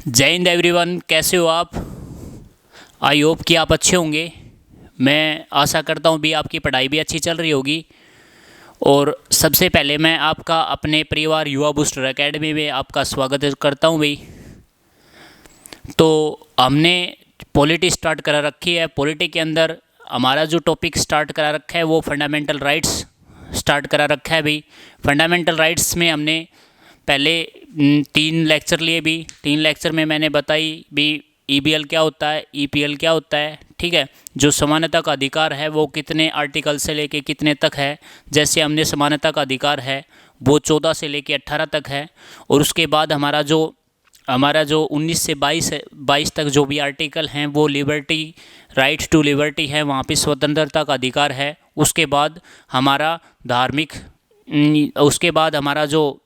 जय हिंद एवरीवन, कैसे हो आप। आई होप कि आप अच्छे होंगे। मैं आशा करता हूँ भी आपकी पढ़ाई भी अच्छी चल रही होगी। और सबसे पहले मैं आपका अपने परिवार युवा बूस्टर एकेडमी में आपका स्वागत करता हूँ भाई। तो हमने पॉलिटी स्टार्ट करा रखी है। पॉलिटी के अंदर हमारा जो टॉपिक स्टार्ट करा रखा है वो फंडामेंटल राइट्स स्टार्ट करा रखा है भाई। फंडामेंटल राइट्स में हमने पहले 3 लेक्चर लिए भी। 3 लेक्चर में मैंने बताई भी ईबीएल क्या होता है, ईपीएल क्या होता है। ठीक है, जो समानता का अधिकार है वो कितने आर्टिकल से लेके कितने तक है। जैसे हमने समानता का अधिकार है वो 14 से लेके 18 तक है। और उसके बाद हमारा जो 19 से 22 तक जो भी आर्टिकल हैं वो लिबर्टी, राइट टू लिबर्टी है, वहाँ पे स्वतंत्रता का अधिकार है। उसके बाद हमारा धार्मिक, उसके बाद हमारा जो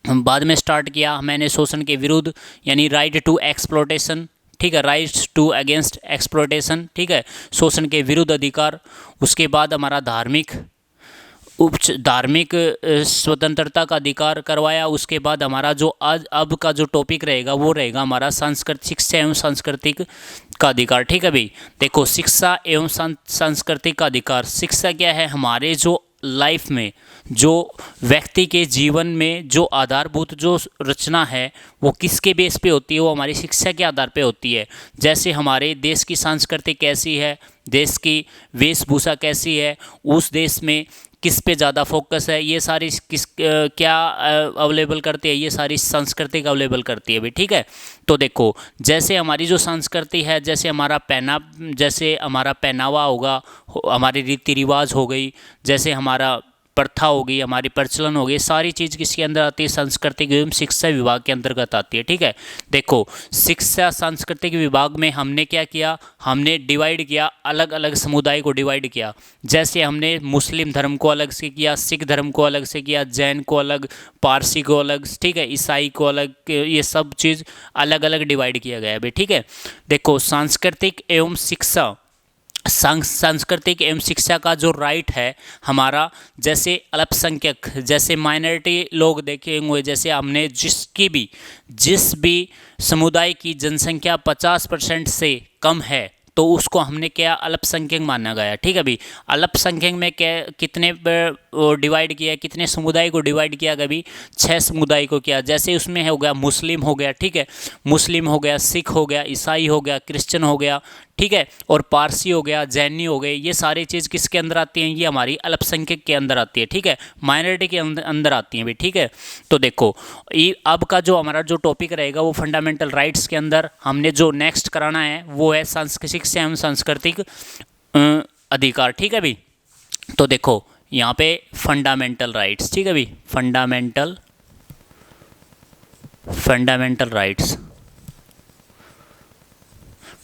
बाद में स्टार्ट किया मैंने शोषण के विरुद्ध, यानी राइट टू एक्सप्लोटेशन। ठीक है, राइट्स टू अगेंस्ट एक्सप्लोटेशन। ठीक है, शोषण के विरुद्ध अधिकार। उसके बाद हमारा धार्मिक स्वतंत्रता का अधिकार करवाया। उसके बाद हमारा जो आज अब का जो टॉपिक रहेगा वो रहेगा हमारा सांस्कृतिक शिक्षा एवं सांस्कृतिक का अधिकार। ठीक है भाई, देखो शिक्षा एवं सांस्कृतिक का अधिकार। शिक्षा क्या है, हमारे जो लाइफ में, जो व्यक्ति के जीवन में जो आधारभूत जो रचना है वो किसके बेस पे होती है, वो हमारी शिक्षा के आधार पे होती है। जैसे हमारे देश की संस्कृति कैसी है, देश की वेशभूषा कैसी है, उस देश में किस पे ज़्यादा फोकस है, ये सारी क्या अवेलेबल करती है, ये सारी संस्कृति का अवेलेबल करती है भी। ठीक है, तो देखो जैसे हमारी जो संस्कृति है, जैसे हमारा पहनावा होगा, हमारी रीति रिवाज हो गई, जैसे हमारा प्रथा होगी, हमारी प्रचलन होगी, सारी चीज़ किसके अंदर आती है, सांस्कृतिक एवं शिक्षा विभाग के अंतर्गत आती है। ठीक है, देखो शिक्षा सांस्कृतिक विभाग में हमने क्या किया, हमने डिवाइड किया, अलग अलग समुदाय को डिवाइड किया। जैसे हमने मुस्लिम धर्म को अलग से किया, सिख धर्म को अलग से किया, जैन को अलग, पारसी को अलग, ठीक है, ईसाई को अलग, ये सब चीज़ अलग अलग डिवाइड किया गया है भाई। ठीक है, देखो सांस्कृतिक एवं शिक्षा का जो राइट है हमारा, जैसे अल्पसंख्यक, जैसे माइनॉरिटी लोग देखे होंगे, जैसे हमने जिस भी समुदाय की जनसंख्या 50% से कम है तो उसको हमने क्या अल्पसंख्यक माना गया। ठीक है भाई, अल्पसंख्यक में क्या कितने डिवाइड किया, कितने समुदाय को डिवाइड किया गया भाई, 6 समुदाय को किया। जैसे उसमें हो गया मुस्लिम हो गया, ठीक है, मुस्लिम हो गया, सिख हो गया, ईसाई हो गया, क्रिश्चियन हो गया, ठीक है, और पारसी हो गया, जैनी हो गए। ये सारी चीज़ किसके अंदर आती हैं, ये हमारी अल्पसंख्यक के अंदर आती है। ठीक है, माइनॉरिटी के अंदर आती हैं भाई। ठीक है, तो देखो अब का जो हमारा जो टॉपिक रहेगा वो फंडामेंटल राइट्स के अंदर हमने जो नेक्स्ट कराना है वो है शिक्षा एवं सांस्कृतिक अधिकार। ठीक है भाई, तो देखो यहाँ पे फंडामेंटल राइट्स, ठीक है भाई, फंडामेंटल राइट्स,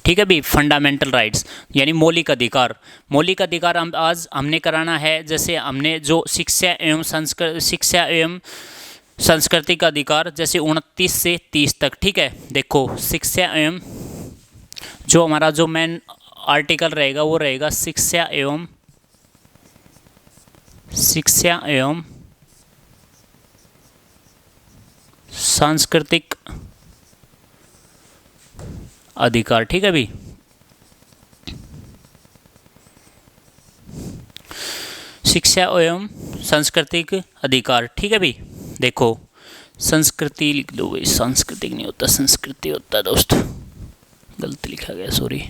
ठीक है भाई, फंडामेंटल राइट्स यानी मौलिक अधिकार। मौलिक अधिकार हमने कराना है। जैसे हमने जो शिक्षा एवं संस्कृति का अधिकार, जैसे 29 से 30 तक। ठीक है, देखो शिक्षा एवं, जो हमारा जो मेन आर्टिकल रहेगा वो रहेगा शिक्षा एवं सांस्कृतिक अधिकार। ठीक है भाई, शिक्षा एवं सांस्कृतिक अधिकार। ठीक है भाई, देखो संस्कृति लिख लो भाई, सांस्कृतिक नहीं होता, संस्कृति होता है दोस्त, गलती लिखा गया, सॉरी।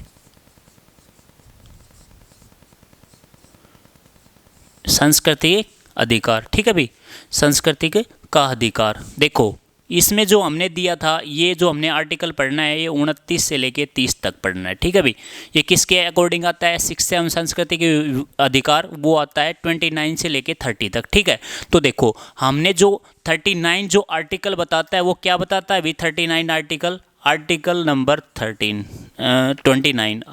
सांस्कृतिक अधिकार, ठीक है भाई, सांस्कृतिक का अधिकार। देखो इसमें जो हमने दिया था, ये जो हमने आर्टिकल पढ़ना है ये 29 से लेके 30 तक पढ़ना है। ठीक है भाई, ये किसके अकॉर्डिंग आता है, शिक्षा एवं संस्कृति के अधिकार, वो आता है 29 से लेके 30 तक। ठीक है, तो देखो हमने जो 39 जो आर्टिकल बताता है वो क्या बताता है भाई, 39 आर्टिकल नंबर 29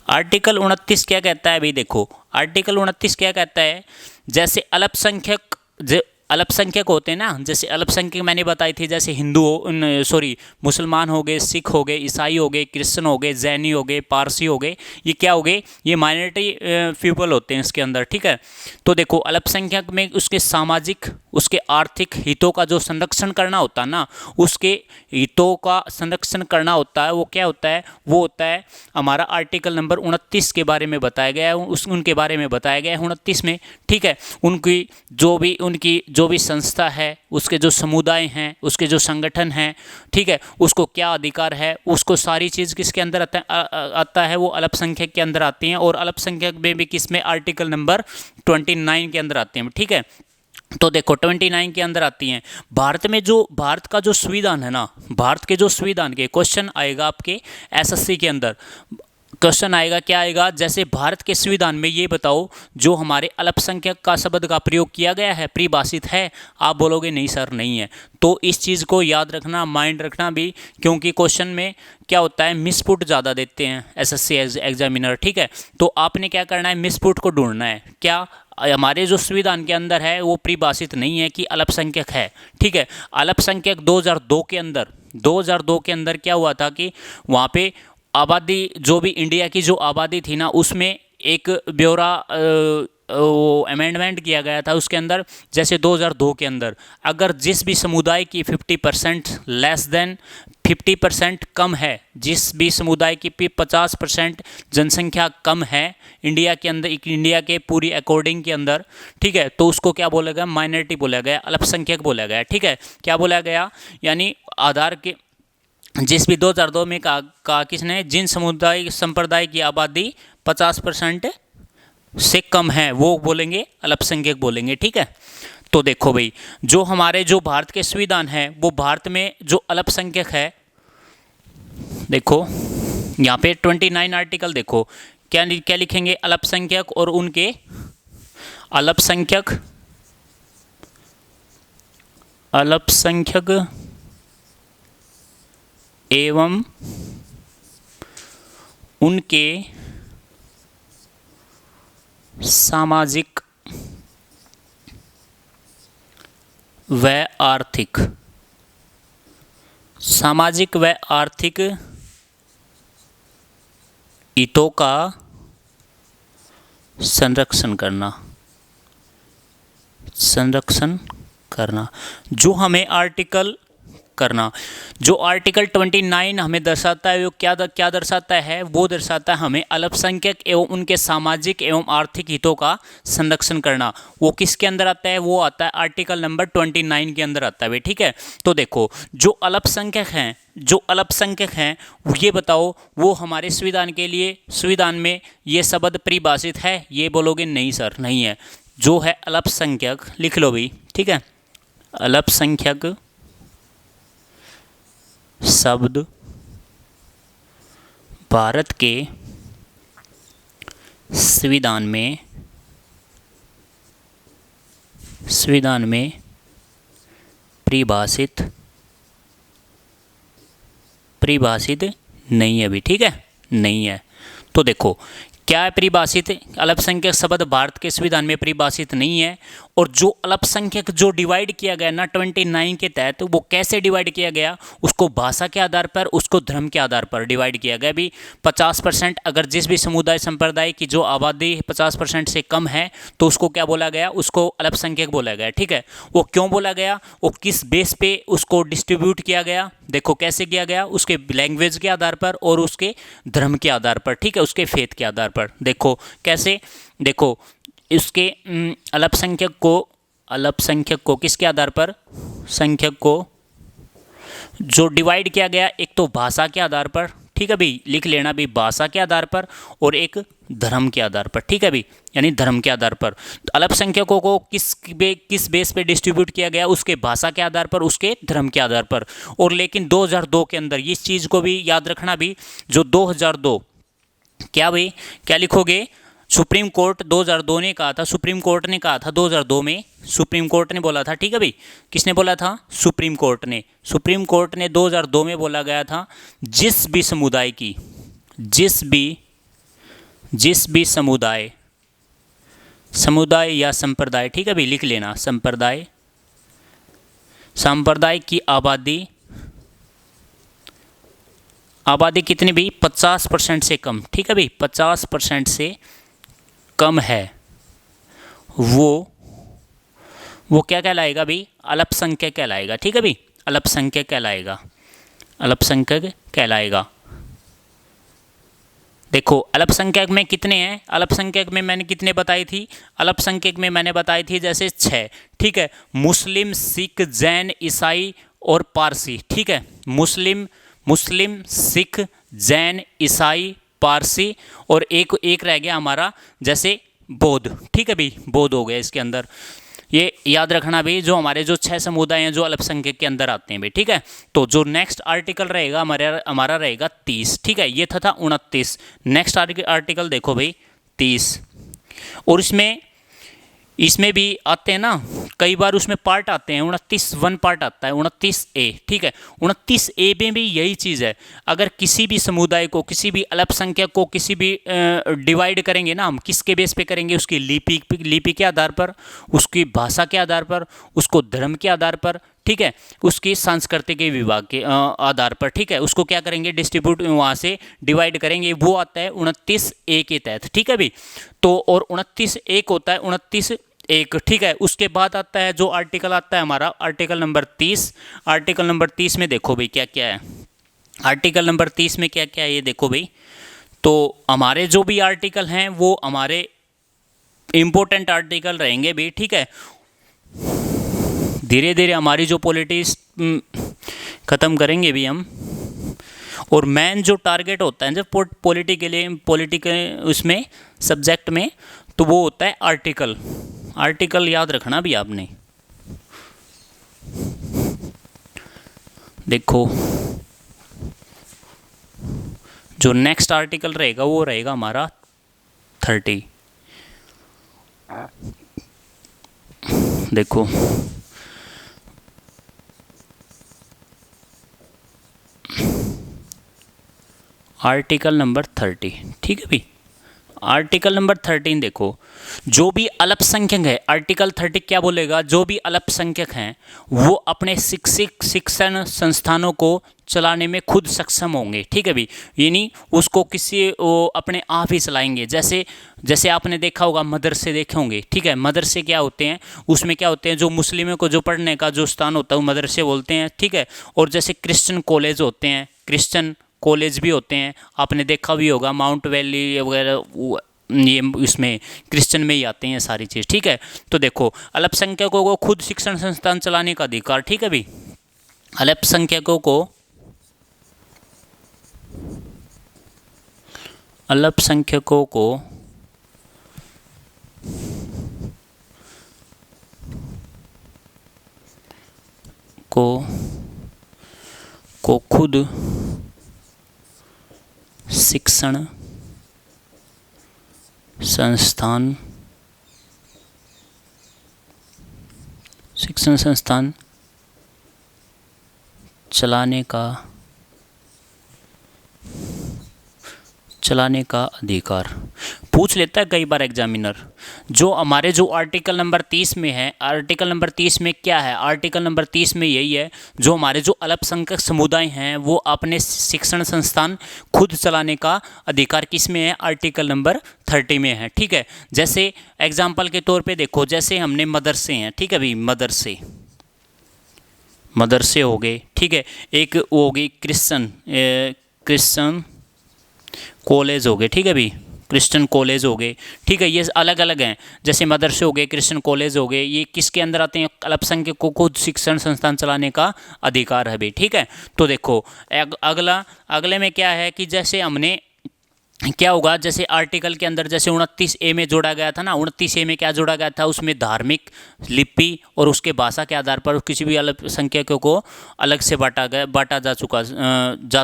आर्टिकल 29 क्या कहता है भाई। देखो आर्टिकल 29 क्या कहता है, जैसे अल्पसंख्यक होते हैं ना, जैसे अल्पसंख्यक मैंने बताई थी, जैसे हिंदू मुसलमान हो गए, सिख हो गए, ईसाई हो गए, क्रिश्चियन हो गए, जैनी हो गए, पारसी हो गए, ये क्या हो गए, ये माइनॉरिटी पीपल होते हैं इसके अंदर, ठीक है। तो देखो अल्पसंख्यक में उसके सामाजिक, उसके आर्थिक हितों का जो संरक्षण करना होता है ना, उसके हितों का संरक्षण करना होता है, वो क्या होता है, वो होता है हमारा आर्टिकल नंबर 29 के बारे में बताया गया है, उनके बारे में बताया गया है 29 में, ठीक है। उनकी जो भी संस्था है, उसके जो समुदाय हैं, उसके जो संगठन हैं, ठीक है, उसको क्या अधिकार है, उसको सारी चीज़ किसके अंदर आता है, वो अल्पसंख्यक के अंदर आती हैं, और अल्पसंख्यक में भी किस में, आर्टिकल नंबर 29 के अंदर आते हैं, ठीक है। तो देखो 29 के अंदर आती हैं। भारत का जो संविधान है ना, भारत के जो संविधान के क्वेश्चन आएगा आपके एसएससी के अंदर, क्वेश्चन आएगा, क्या आएगा, जैसे भारत के संविधान में ये बताओ जो हमारे अल्पसंख्यक का शब्द का प्रयोग किया गया है परिभाषित है। आप बोलोगे नहीं सर नहीं है, तो इस चीज़ को याद रखना, माइंड रखना भी, क्योंकि क्वेश्चन में क्या होता है, मिसपुट ज़्यादा देते हैं एसएससी एग्जामिनर, ठीक है। तो आपने क्या करना है, मिसपुट को ढूंढना है, क्या हमारे जो संविधान के अंदर है वो परिभाषित नहीं है कि अल्पसंख्यक है, ठीक है। अल्पसंख्यक 2002 के अंदर क्या हुआ था कि वहाँ पे आबादी, जो भी इंडिया की जो आबादी थी ना, उसमें एक ब्यौरा वो अमेंडमेंट किया गया था उसके अंदर, जैसे 2002 के अंदर अगर जिस भी समुदाय की 50% लेस देन 50% कम है, जिस भी समुदाय की 50% जनसंख्या कम है इंडिया के अंदर, इंडिया के पूरी अकॉर्डिंग के अंदर, ठीक है, तो उसको क्या बोला गया, माइनॉरिटी बोला गया, अल्पसंख्यक बोला गया, ठीक है। क्या बोला गया, यानी आधार के जिस भी 2002 में कहा किसने, जिन समुदाय संप्रदाय की आबादी 50% से कम है वो बोलेंगे अल्पसंख्यक बोलेंगे, ठीक है। तो देखो भाई, जो भारत के संविधान है, वो भारत में जो अल्पसंख्यक है, देखो यहाँ पे 29 आर्टिकल देखो क्या क्या लिखेंगे, अल्पसंख्यक और उनके अल्पसंख्यक एवं उनके सामाजिक व आर्थिक हितों का संरक्षण करना, जो हमें आर्टिकल 29 हमें दर्शाता है, वो क्या दर्शाता है, वो दर्शाता है हमें अल्पसंख्यक एवं उनके सामाजिक एवं आर्थिक हितों का संरक्षण करना। वो किसके अंदर आता है, वो आता है आर्टिकल नंबर 29 के अंदर आता है, ठीक है। तो देखो जो अल्पसंख्यक हैं ये बताओ, वो हमारे संविधान में ये शब्द परिभाषित है, ये बोलोगे नहीं सर नहीं है। जो है अल्पसंख्यक, लिख लो भी, ठीक है, अल्पसंख्यक शब्द भारत के संविधान में परिभाषित नहीं है अभी, ठीक है, नहीं है। तो देखो क्या है परिभाषित, अल्पसंख्यक शब्द भारत के संविधान में परिभाषित नहीं है। और जो अल्पसंख्यक जो डिवाइड किया गया ना 29 के तहत, वो कैसे डिवाइड किया गया, उसको भाषा के आधार पर, उसको धर्म के आधार पर डिवाइड किया गया। भी 50% अगर जिस भी समुदाय संप्रदाय की जो आबादी 50% से कम है, तो उसको क्या बोला गया, उसको अल्पसंख्यक बोला गया, ठीक है। वो क्यों बोला गया, वो किस बेस पे उसको डिस्ट्रीब्यूट किया गया, देखो कैसे किया गया, उसके लैंग्वेज के आधार पर और उसके धर्म के आधार पर, ठीक है, उसके फेथ के आधार पर। देखो कैसे, देखो इसके अल्पसंख्यक को किसके आधार पर, संख्यक को जो डिवाइड किया गया, एक तो भाषा के आधार पर, ठीक है भी, लिख लेना भी, भाषा के आधार पर, और एक धर्म के आधार पर, ठीक है भी, यानी धर्म के आधार पर। तो अल्पसंख्यकों को किस बेस पे डिस्ट्रीब्यूट किया गया, उसके भाषा के आधार पर, उसके धर्म के आधार पर। और लेकिन 2002 के अंदर इस चीज़ को भी याद रखना भी, जो 2002 क्या भाई, क्या लिखोगे, सुप्रीम कोर्ट 2002 ने कहा था, सुप्रीम कोर्ट ने कहा था 2002 में, सुप्रीम कोर्ट ने बोला था, ठीक है भाई, किसने बोला था, सुप्रीम कोर्ट ने 2002 में बोला गया था, जिस भी समुदाय या संप्रदाय, ठीक है भाई, लिख लेना, संप्रदाय सांप्रदायिक की आबादी आबादी कितनी भी 50% से कम, ठीक है भाई, 50% से कम है, वो क्या कहलाएगा भाई, अल्पसंख्यक कहलाएगा, ठीक है भाई, अल्पसंख्यक कहलाएगा, अल्पसंख्यक कहलाएगा। देखो अल्पसंख्यक में कितने हैं, अल्पसंख्यक में मैंने कितने बताई थी, अल्पसंख्यक में मैंने बताई थी जैसे 6, ठीक है, मुस्लिम, सिख, जैन, ईसाई और पारसी, ठीक है, मुस्लिम, सिख, जैन, ईसाई, पारसी और एक रह गया हमारा जैसे बौद्ध, ठीक है भाई, बौद्ध हो गया इसके अंदर। ये याद रखना भाई, जो हमारे जो 6 समुदाय हैं जो अल्पसंख्यक के अंदर आते हैं भाई, ठीक है। तो जो नेक्स्ट आर्टिकल रहेगा हमारा रहेगा 30, ठीक है, ये था 29। नेक्स्ट आर्टिकल देखो भाई 30, और इसमें भी आते हैं ना कई बार, उसमें पार्ट आते हैं, 29 पार्ट आता है, 29A, ठीक है। 29A में भी यही चीज़ है, अगर किसी भी समुदाय को, किसी भी अल्पसंख्यक को किसी भी डिवाइड करेंगे ना हम, किसके बेस पे करेंगे, उसकी लिपि के आधार पर, उसकी भाषा के आधार पर, उसको धर्म के आधार पर, ठीक है, उसकी सांस्कृतिक विभाग के आधार पर, ठीक है, उसको क्या करेंगे, डिस्ट्रीब्यूट वहाँ से डिवाइड करेंगे, वो आता है 29A के तहत, ठीक है भाई। तो और 29A होता है 29(1), ठीक है। उसके बाद आता है जो आर्टिकल आता है हमारा आर्टिकल नंबर 30। आर्टिकल नंबर 30 में देखो भाई क्या क्या है, आर्टिकल नंबर 30 में क्या क्या है ये देखो भाई। तो हमारे जो भी आर्टिकल हैं वो हमारे इम्पोर्टेंट आर्टिकल रहेंगे भी, ठीक है। धीरे धीरे हमारी जो पॉलिटिक्स ख़त्म करेंगे भी हम, और मेन जो टारगेट होता है जब पॉलिटिकल उसमें सब्जेक्ट में, तो वो होता है आर्टिकल याद रखना भी आपने। देखो जो नेक्स्ट आर्टिकल रहेगा वो रहेगा हमारा 30। देखो आर्टिकल नंबर 30, ठीक है भाई। आर्टिकल नंबर 13 देखो, जो भी अल्पसंख्यक है, आर्टिकल 30 क्या बोलेगा, जो भी अल्पसंख्यक हैं वो अपने शिक्षण संस्थानों को चलाने में खुद सक्षम होंगे, ठीक है भाई। यानी उसको वो अपने आप ही चलाएंगे। जैसे आपने देखा होगा मदरसे देखे होंगे, ठीक है। मदरसे क्या होते हैं, उसमें क्या होते हैं, जो मुस्लिमों को जो पढ़ने का जो स्थान होता है वो मदरसे बोलते हैं, ठीक है। और जैसे क्रिश्चियन कॉलेज होते हैं, क्रिश्चियन कॉलेज भी होते हैं, आपने देखा भी होगा माउंट वैली वगैरह, ये इसमें क्रिश्चियन में ही आते हैं सारी चीज़, ठीक है। तो देखो अल्पसंख्यकों को खुद शिक्षण संस्थान चलाने का अधिकार, ठीक है भाई। अल्पसंख्यकों को खुद शिक्षण संस्थान चलाने का अधिकार पूछ लेता है कई बार एग्जामिनर। जो हमारे जो आर्टिकल नंबर 30 में है, आर्टिकल नंबर 30 में क्या है, आर्टिकल नंबर 30 में यही है, जो हमारे जो अल्पसंख्यक समुदाय हैं वो अपने शिक्षण संस्थान खुद चलाने का अधिकार किस में है, आर्टिकल नंबर 30 में है, ठीक है। जैसे एग्जाम्पल के तौर पे देखो, जैसे हमने मदरसे हैं, ठीक है भाई, मदरसे हो गए, ठीक है। एक वो हो गई क्रिश्चियन कॉलेज हो गए, ठीक है भाई, क्रिश्चियन कॉलेज हो गए, ठीक है। ये अलग अलग हैं, जैसे मदरसे हो गए, क्रिश्चियन कॉलेज हो गए, ये किसके अंदर आते हैं, अल्पसंख्यक को खुद शिक्षण संस्थान चलाने का अधिकार है भाई, ठीक है। तो देखो अगले में क्या है कि जैसे हमने क्या होगा, जैसे आर्टिकल के अंदर जैसे 29A में जोड़ा गया था ना, 29A में क्या जोड़ा गया था, उसमें धार्मिक, लिपि और उसके भाषा के आधार पर किसी भी अल्पसंख्यकों को अलग से बांटा जा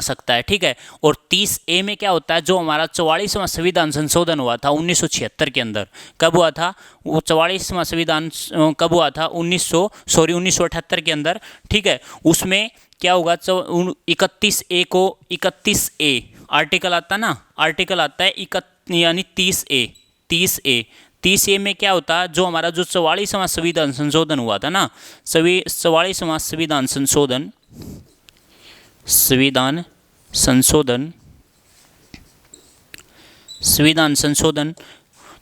सकता है, ठीक है। और 30A में क्या होता है, जो हमारा 44वां संविधान संशोधन हुआ था 1976 के अंदर, कब हुआ था वो 44वां संविधान कब हुआ था, 1978 के अंदर, ठीक है। उसमें क्या होगा, 31A आर्टिकल आता ना, आर्टिकल आता है यानी 30A 30A में क्या होता है, जो हमारा जो 44वां संविधान संशोधन हुआ था ना, 44वां संविधान संशोधन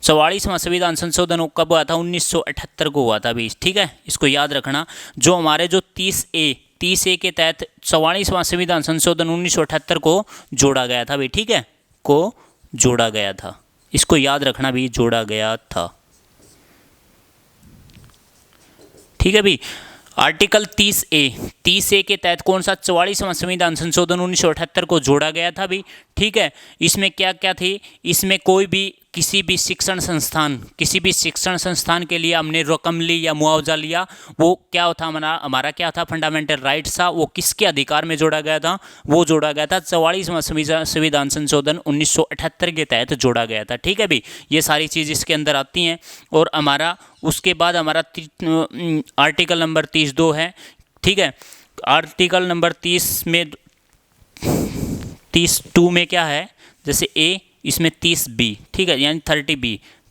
44वां संविधान संशोधन कब हुआ था, 1978 को हुआ था अभी, ठीक है, इसको याद रखना। जो हमारे जो 30A के तहत 44वां संविधान संशोधन 1978 को जोड़ा गया था भाई, ठीक है, को जोड़ा गया था, इसको याद रखना भी, जोड़ा गया था, ठीक है भाई। आर्टिकल 30A के तहत कौन सा 44वां संविधान संशोधन 1978 को जोड़ा गया था भी, ठीक है। इसमें क्या क्या थी, इसमें कोई भी किसी भी शिक्षण संस्थान के लिए हमने रकम ली या मुआवजा लिया, वो क्या था, हमारा क्या था, फंडामेंटल राइट्स था, वो किसके अधिकार में जोड़ा गया था, वो जोड़ा गया था 44वां संविधान संशोधन 1978 के तहत जोड़ा गया था, ठीक है भाई। ये सारी चीज़ इसके अंदर आती हैं। और हमारा उसके बाद हमारा आर्टिकल नंबर 32 है, ठीक है। आर्टिकल नंबर 32 में क्या है, जैसे ए, इसमें 30B, ठीक है, यानी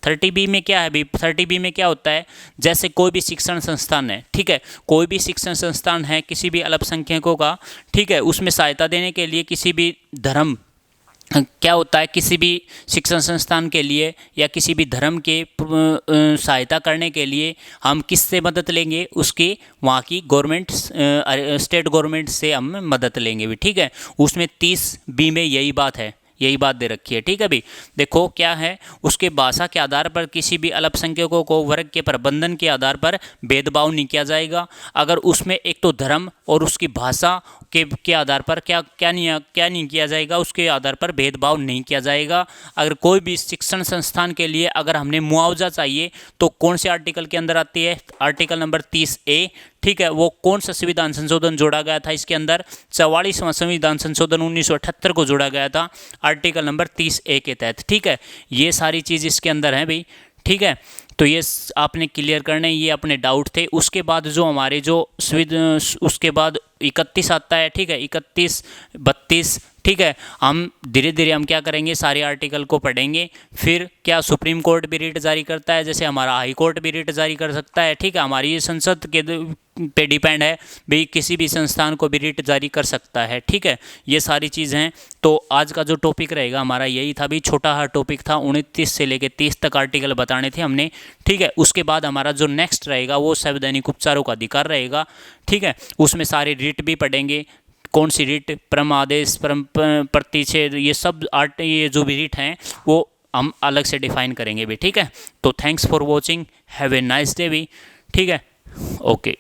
30B में क्या है भाई, 30B में क्या होता है, जैसे कोई भी शिक्षण संस्थान है, ठीक है, कोई भी शिक्षण संस्थान है किसी भी अल्पसंख्यकों का, ठीक है, उसमें सहायता देने के लिए किसी भी धर्म, क्या होता है, किसी भी शिक्षण संस्थान के लिए या किसी भी धर्म के सहायता करने के लिए हम किससे मदद लेंगे, उसकी वहाँ की गवर्नमेंट, स्टेट गवर्नमेंट से हम मदद लेंगे भी, ठीक है। उसमें 30B में यही बात है, यही बात दे रखी है, ठीक है भाई। देखो क्या है, उसके भाषा के आधार पर किसी भी अल्पसंख्यकों को वर्ग के प्रबंधन के आधार पर भेदभाव नहीं किया जाएगा। अगर उसमें एक तो धर्म और उसकी भाषा के आधार पर क्या नहीं किया जाएगा, उसके आधार पर भेदभाव नहीं किया जाएगा। अगर कोई भी शिक्षण संस्थान के लिए अगर हमने मुआवजा चाहिए तो कौन से आर्टिकल के अंदर आती है, आर्टिकल नंबर 30A, ठीक है। वो कौन सा संविधान संशोधन जोड़ा गया था इसके अंदर, 44वां संविधान संशोधन 1978 को जोड़ा गया था आर्टिकल नंबर 30A के तहत, ठीक है। ये सारी चीज़ इसके अंदर है भाई, ठीक है। तो ये आपने क्लियर करने, ये अपने डाउट थे। उसके बाद जो हमारे जो उसके बाद 31 आता है, ठीक है, 31, 32, ठीक है। हम धीरे धीरे हम क्या करेंगे, सारे आर्टिकल को पढ़ेंगे। फिर क्या सुप्रीम कोर्ट भी रिट जारी करता है, जैसे हमारा हाई कोर्ट भी रिट जारी कर सकता है, ठीक है। हमारी ये संसद के पे डिपेंड है भाई, किसी भी संस्थान को भी रिट जारी कर सकता है, ठीक है। ये सारी चीज़ हैं। तो आज का जो टॉपिक रहेगा हमारा यही था भी, छोटा सा टॉपिक था, 29 से लेकर 30 तक आर्टिकल बताने थे हमने, ठीक है। उसके बाद हमारा जो नेक्स्ट रहेगा वो संवैधानिक उपचारों का अधिकार रहेगा, ठीक है। उसमें सारे रिट भी पढ़ेंगे, कौन सी रिट, परम आदेश, परम प्रतिषेध, ये सब ये जो भी रिट हैं वो हम अलग से डिफाइन करेंगे भी, ठीक है। तो thanks for watching, have a nice day भी, ठीक है, ओके।